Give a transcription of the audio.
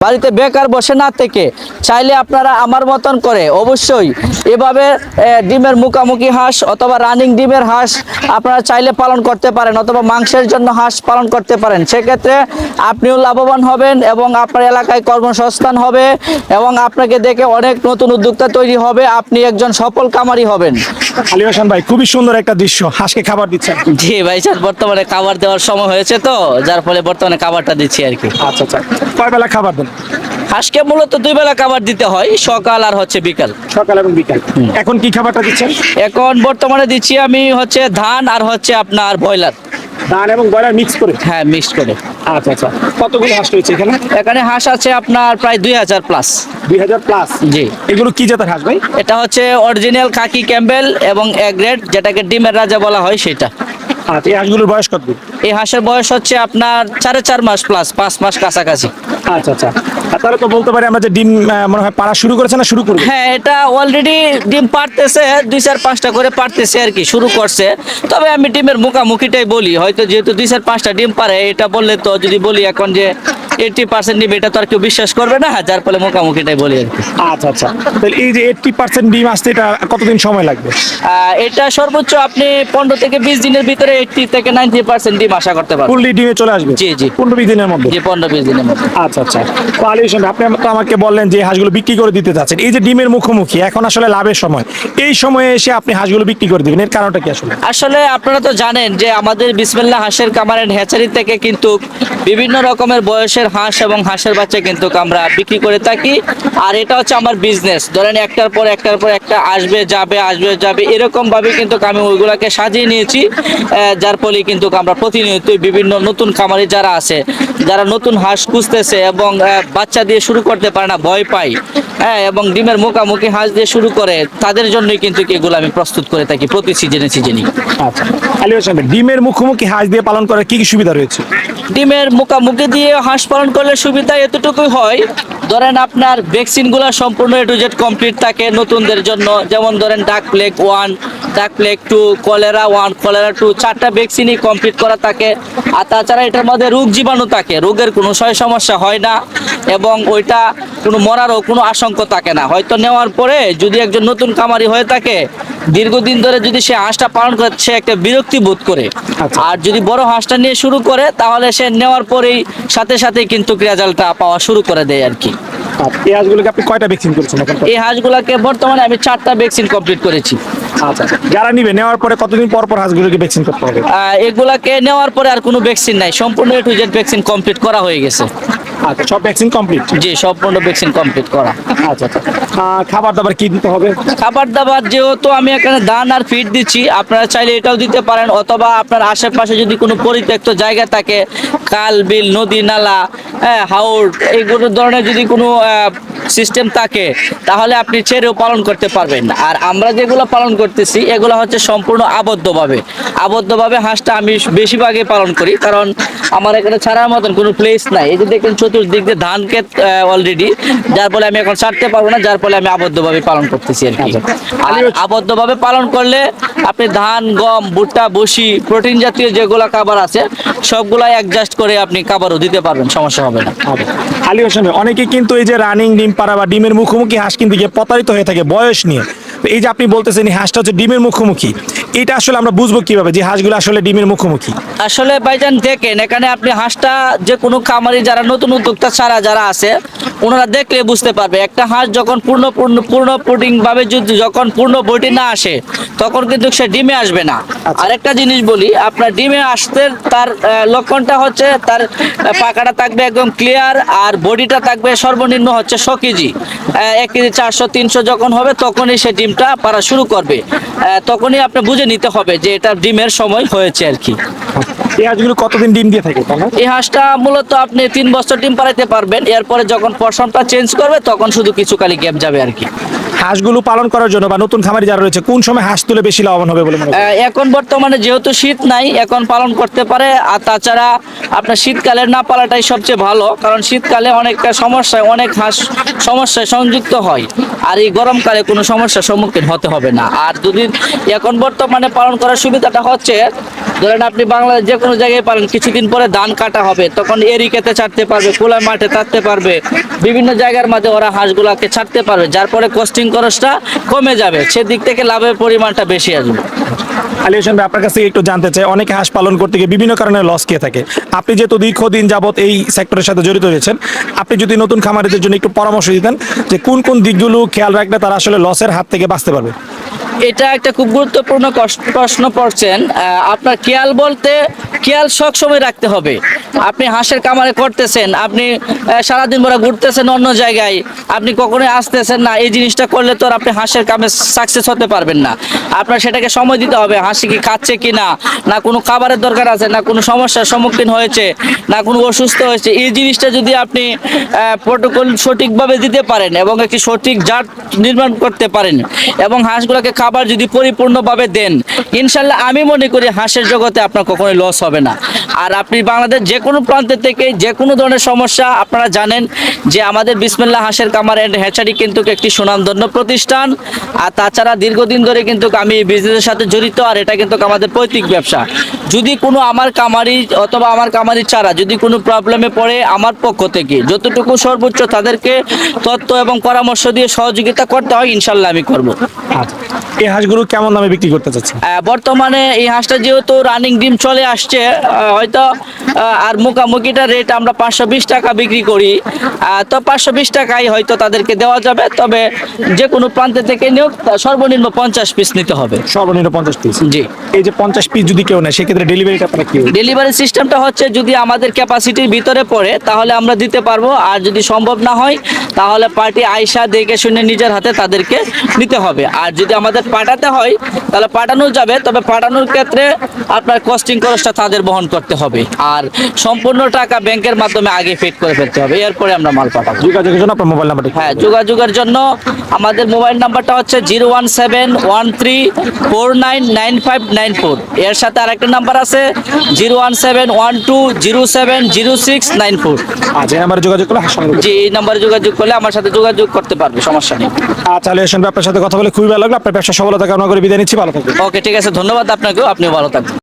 বাড়িতে বেকার বসে না থেকে চাইলে আপনারা আমার মতন করে অবশ্যই এভাবে ডিমের মুখামুখি হাঁস অথবা রানিং ডিমের হাঁস আপনারা চাইলে পালন করতে পারেন, অথবা মাংসের জন্য হাঁস পালন করতে পারেন। সেক্ষেত্রে আপনিও লাভবান হবেন এবং আপনার এলাকায় কর্মসংস্থান হবে এবং আপনাকে দেখে অনেক নতুন উদ্যোক্তা তৈরি হবে, আপনি একজন সফল কামারি হবেন। আলী হোসেন ভাই, খুবই সুন্দর একটা দৃশ্য, হাঁসকে খাবার দিচ্ছেন। জি ভাই স্যার, বর্তমানে খাবার দেওয়ার সময় হয়েছে তো, যার ফলে বর্তমানে খাবারটা দিচ্ছি আর কি। আচ্ছা আচ্ছা, কয় বেলা খাবার দেন? হাঁসকে মূলত 2 বেলা খাবার দিতে হয়, সকাল আর বিকাল। সকাল এবং বিকাল। এখন কি খাবারটা দিচ্ছেন? এখন বর্তমানে দিচ্ছি আমি ধান আর আপনার ব্রয়লার। ধান এবং ব্রয়লার মিক্স করে? হ্যাঁ, মিক্সড করে। আচ্ছা আচ্ছা, কতগুলো হাঁস রয়েছে এখানে? এখানে হাঁস আছে আপনার প্রায় 2000 প্লাস। 2000 প্লাস? জি। এগুলো কি জাতের হাঁস ভাই? এটা হচ্ছে অরিজিনাল খাকি ক্যাম্বেল এবং এ গ্রেড, যেটাকে ডিমের রাজা বলা হয় সেটা। আচ্ছা, এই হাঁসগুলোর বয়স কত? এই হাঁসের বয়স হচ্ছে আপনার 4.5 মাস প্লাস, 5 মাস কাছাকাছি। আচ্ছা আচ্ছা, তাহলে তো বলতে পারি আমরা যে ডিম মনে হয় পাড়া শুরু করেছে না শুরু করবে? হ্যাঁ, এটা অলরেডি ডিম পারতেছে, 2-4-5টা করে পারতেছে আর কি, শুরু করছে। তবে আমি ডিমের মুখামুখিটাই বলি, হয়তো যেহেতু 2-4-5টা ডিম পারে, এটা বললে তো যদি বলি এখন যে 80% ডিম, এটা তো আর কেউ বিশ্বাস করবে না, যার ফলে মুখামুখিটাই বলি আর কি। আচ্ছা আচ্ছা, তাহলে এই যে 80% ডিম আসতে এটা কতদিন সময় লাগবে? এটা সর্বোচ্চ আপনি 15 থেকে 20 দিনের ভিতরে 80 থেকে 90% ডিম আশা করতে পারবেন। ফুললি ডিমে চলে আসবে? জি জি, 15-20 দিনের মধ্যে? জি, 15-20 দিনের মধ্যে। আচ্ছা আচ্ছা, তো আলী হোসেন, আপনি তো আমাকে বললেন যে হাঁসগুলো বিক্রি করে দিতে চাচ্ছেন। এই যে ডিমের মুখোমুখি এখন আসলে লাভের সময়, এই সময়ে এসে আপনি হাঁসগুলো বিক্রি করে দিবেন, এর কারণটা কি আসলে? আসলে আপনারা তো জানেন যে আমাদের বিসমিল্লাহ হাঁসের কামার এন্ড হ্যাচারি থেকে কিন্তু বিভিন্ন রকমের বয়সের হাঁস এবং হাঁসের বাচ্চা কিন্তু আমরা বিক্রি করে থাকি। আর এটা হচ্ছে আমার বিজনেস, ধরেন একটার পর একটা আসবে যাবে এরকম ভাবে কিন্তু আমি ওইগুলাকে সাজিয়ে নিয়েছি, যার ফলে কিন্তু আমরা প্রতিনিয়ত বিভিন্ন নতুন খামারি যারা আছে, যারা নতুন হাঁস খুঁজতেছে এবং বাচ্চা দিয়ে শুরু করতে পারে না, ভয় পায়, হ্যাঁ, এবং ডিমের মুখামুখি হাঁস দিয়ে শুরু করে, তাদের জন্যই কিন্তু এগুলো আমি প্রস্তুত করে থাকি প্রতি সিজনে। আচ্ছা, আলী হোসেন, ডিমের মুখোমুখি হাঁস দিয়ে পালন করার কি কি সুবিধা রয়েছে? ডিমের মুখামুখি দিয়ে হাঁস পালন করলে সুবিধা এতটুকুই হয়, ধরেন আপনার ভ্যাকসিনগুলো সম্পূর্ণ A to Z কমপ্লিট থাকে নতুনদের জন্য। যেমন ধরেন ডাক প্লেগ 1, ডাক প্লেগ 2, কলেরা 1, কলেরা 2, 4টা ভ্যাকসিনই কমপ্লিট করা থাকে। আর তাছাড়া এটার মধ্যে রোগ জীবাণু থাকে, রোগের কোনো সমস্যা হয় না এবং ওইটা কোনো মরারও কোনো আশঙ্কা থাকে না। হয়তো নেওয়ার পরে যদি একজন নতুন খামারি হয়ে থাকে, দীর্ঘদিন ধরে যদি সে হাঁসটা পালন করে, সে একটা বিরক্তি বোধ করে। আর যদি বড় হাঁসটা নিয়ে শুরু করে, তাহলে সে নেওয়ার পরেই সাথে কিন্তু রেজাল্টটা পাওয়া শুরু করে দেয় আর কি। এই হাঁসগুলোকে আপনি কয়টা ভ্যাকসিন করেছেন? এই হাঁসগুলোকে বর্তমানে আমি 4টা ভ্যাকসিন কমপ্লিট করেছি। আচ্ছা, যারা নিবে নেওয়ার পরে কতদিন পর পর হাঁসগুলোকে ভ্যাকসিন করতে হবে? এগুলাকে নেওয়ার পরে আর কোনো ভ্যাকসিন নাই, সম্পূর্ণ A to Z vaccine complete করা হয়ে গেছে। আচ্ছা, সব ভ্যাকসিন কমপ্লিট? জি, সম্পূর্ণ ভ্যাকসিন কমপ্লিট করা। আচ্ছা আচ্ছা, খাবার দাবার কি দিতে হবে? খাবার দাবার যেহেতু আমি এখানে ধান আর ফিড দিচ্ছি, আপনারা চাইলে এটাও দিতে পারেন, অথবা আপনার আশেপাশে যদি কোনো পরিত্যক্ত জায়গা থাকে, খাল বিল নদী নালা, হাওর, এইগুলো ধরনের যদি কোনো সিস্টেম থাকে, তাহলে আপনি ছেড়েও পালন করতে পারবেন। আর আমরা যেগুলো পালন করতেছি এগুলো হচ্ছে সম্পূর্ণ আবদ্ধভাবে হাঁসটা আমি বেশিরভাগই পালন করি, কারণ আমার এখানে ছাড়ার মতন কোনো প্লেস নাই। এই যে দেখেন চতুর্দিক দিয়ে ধান ক্ষেত অলরেডি, যার ফলে আমি এখন ছাড়তে পারবো না, যার ফলে আমি আবদ্ধভাবে পালন করতেছি আর কি। আর আবদ্ধভাবে পালন করলে আপনি ধান, গম, ভুট্টা, বসি, প্রোটিন জাতীয় যেগুলো খাবার আছে সবগুলাই অ্যাডজাস্ট করে আপনি খাবারও দিতে পারবেন, সমস্যা হবে না। আলী হোসেন, অনেকে কিন্তু এই যে রানিং ডিম পাড়া বা ডিমের মুখোমুখি হাঁস কিন্তু গিয়ে প্রতারিত হয়ে থাকে বয়স নিয়ে। তো এই যে আপনি বলতেছেন এই হাঁসটা হচ্ছে ডিমের মুখোমুখি, এটা আসলে আমরা বুঝবো কিভাবে যে হাঁসগুলো আসলে ডিমের মুখোমুখি? আসলে ভাইজান দেখেন, এখানে আপনি হাঁসটা যে কোনো খামারি যারা নতুন উদ্যোক্তা ছাড়া যারা আছে, ওনারা দেখলে বুঝতে পারবে একটা হাঁস যখন পূর্ণ প্রোটিন ভাবে যখন পূর্ণ বডি না আসে, তখন কিন্তু সে ডিমে আসবে না। আরেকটা জিনিস বলি, আপনার ডিমে আসতে তার লক্ষণটা হচ্ছে তার পাখাটা থাকবে একদম ক্লিয়ার, আর বডিটা থাকবে সর্বনিম্ন হচ্ছে 100 কেজি। 1 কেজি 400-300 যখন হবে, তখনই সে ডিমটা পাড়া শুরু করবে। তখনই আপনি বুঝে নিতে হবে যে এটা ডিমের সময় হয়েছে আর কি। এই হাঁসগুলো কতদিন ডিম দিয়ে থাকে? এই হাঁসটা মূলত আপনি 3 বছর ডিম পাড়াইতে পারবেন, এরপরে যখন পশমটা চেঞ্জ করবে তখন শুধু কিছু কালি গ্যাপ যাবে আর কি। হাঁসগুলো পালন করার জন্য বা নতুন খামারি যারা রয়েছে কোন সময় হাঁস তুলে বেশি লাভবান হবে বলে মনে করেন? এখন বর্তমানে যেহেতু শীত নাই, এখন পালন করতে পারে। আর তাছাড়া আপনার শীতকালে না পালাটাই সবচেয়ে ভালো, কারণ শীতকালে অনেকটা সমস্যায় অনেক হাঁস সমস্যায় সংযুক্ত হয়, আর এই গরমকালে কোনো সমস্যার সম্মুখীন হতে হবে না। আর যদি এখন বর্তমানে পালন করার সুবিধাটা হচ্ছে, ধরেন আপনি বাংলাদেশ যে কোনো জায়গায় পারেন, কিছুদিন পরে ধান কাটা হবে, তখন এরিকেতে ছাড়তে পারবে, খোলা মাঠে ছাড়তে পারবে, বিভিন্ন জায়গার মাঝে ওরা হাঁসগুলাকে ছাড়তে পারবে, যার পরে কস্টিং খরচটা কমে যাবে, সেদিক থেকে লাভের পরিমাণটা বেশি আসবে। আলী হোসেন ভাই, আপনার কাছে একটু জানতে চাই, অনেকে হাঁস পালন করতে গিয়ে বিভিন্ন কারণে লস খেয়ে থাকে। আপনি যেহেতু দীর্ঘদিন যাবত এই সেক্টরের সাথে জড়িত রয়েছেন, আপনি যদি নতুন খামারিদের জন্য একটু পরামর্শ দিতেন যে কোন কোন দিকগুলো খেয়াল রাখলে তারা আসলে লসের হাত থেকে বাঁচতে পারবে? এটা একটা খুব গুরুত্বপূর্ণ প্রশ্ন করছেন। আপনার খেয়াল বলতে, খেয়াল সব সময় রাখতে হবে। আপনি হাঁসের কামারে করতেছেন, আপনি সারাদিন ভরা ঘুরতেছেন অন্য জায়গায়, আপনি কখনোই আসতেছেন না, এই জিনিসটা করলে তো আর আপনি হাঁসের কামে সাকসেস হতে পারবেন না। আপনার সেটাকে সময় দিতে হবে, হাঁসি কি খাচ্ছে কি না, না কোনো খাবারের দরকার আছে, না কোনো সমস্যার সম্মুখীন হয়েছে, না কোনো অসুস্থ হয়েছে। এই জিনিসটা যদি আপনি প্রোটোকল সঠিকভাবে দিতে পারেন এবং একটি সঠিক জাত নির্মাণ করতে পারেন এবং হাঁসগুলোকে খাবার যদি পরিপূর্ণভাবে দেন, ইনশাল্লাহ আমি মনে করি হাঁসের জগতে আপনার কখনোই লস হবে না। আর আপনি বাংলাদেশ যে কোনো প্রান্ত থেকে যে কোনো ধরনের সমস্যা, আপনারা জানেন যে আমাদের বিসমিল্লাহ হাঁসের কামার অ্যান্ড হ্যাচারি কিন্তু একটি সুনামধন্য প্রতিষ্ঠান। আর তাছাড়া দীর্ঘদিন ধরে কিন্তু আমি এই বিজনেসের সাথে জড়িত, আর এটা কিন্তু আমাদের পৈতৃক ব্যবসা। যদি কোনো আমার কামারি অথবা আমার কামারির চারা যদি কোনো প্রবলেমে পড়ে, আমার পক্ষ থেকে যতটুকু সর্বোচ্চ তাদেরকে তথ্য এবং পরামর্শ দিয়ে সহযোগিতা করতে হয়, ইনশাল্লাহ আমি করব। আচ্ছা, এই হাঁসগুলো কেমন দামে বিক্রি করতে চাচ্ছেন? বর্তমানে এই হাঁসটা যেহেতু রানিং ডিম চলে আসছে, হয়তো আর মুখামুখিটা রেট আমরা 520 টাকা বিক্রি করি, তো 520 টাকায় হয়তো তাদেরকে দেওয়া যাবে। তবে যে কোনো প্রান্তে থেকে নিয়োগ সর্বনিম্ন 50 পিস নিতে হবে। সর্বনিম্ন 50 পিস? জি। এই যে 50 পিস যদি কেউ নেয়, সেক্ষেত্রে ডেলিভারিটা আপনারা কি? ডেলিভারি সিস্টেমটা হচ্ছে, যদি আমাদের ক্যাপাসিটির ভিতরে পড়ে তাহলে আমরা দিতে পারবো, আর যদি সম্ভব না হয় তাহলে পার্টি আয়সা দেখে শুনে নিজের হাতে তাদেরকে নিতে হবে। আর যদি আমাদের পাঠাতে হয় তাহলে পাঠানো যাবে, তবে পাঠানোর ক্ষেত্রে আপনার কস্টিং খরচটা তাদের বহন করতে হবে, আর সম্পূর্ণ টাকা ব্যাংকের মাধ্যমে আগে পেড করে ফেলতে হবে, এরপরে আমরা মাল পাঠাবো। যোগাযোগের জন্য আপনার মোবাইল নাম্বারটা? হ্যাঁ, যোগাযোগের জন্য আমাদের মোবাইল নাম্বারটা হচ্ছে 01713499594। এর সাথে আরেকটা নাম্বার আছে 01712070694। আচ্ছা, এই নাম্বারে যোগাযোগ করলে হাঁস সংগ্রহ করতে জি, এই নাম্বারে যোগাযোগ করলে আমার সাথে যোগাযোগ করতে পারবে, সমস্যা নেই। পারবেন। আচ্ছা আলী হোসেন ভাই, আপনার সাথে কথা বলে খুবই ভালো লাগলো। আপনার ব্যবসা সফলতা কামনা করে বিদায় নিচ্ছি, ভালো থাকবেন। ওকে, ঠিক আছে, ধন্যবাদ আপনাকেও, আপনিও ভালো থাকবেন।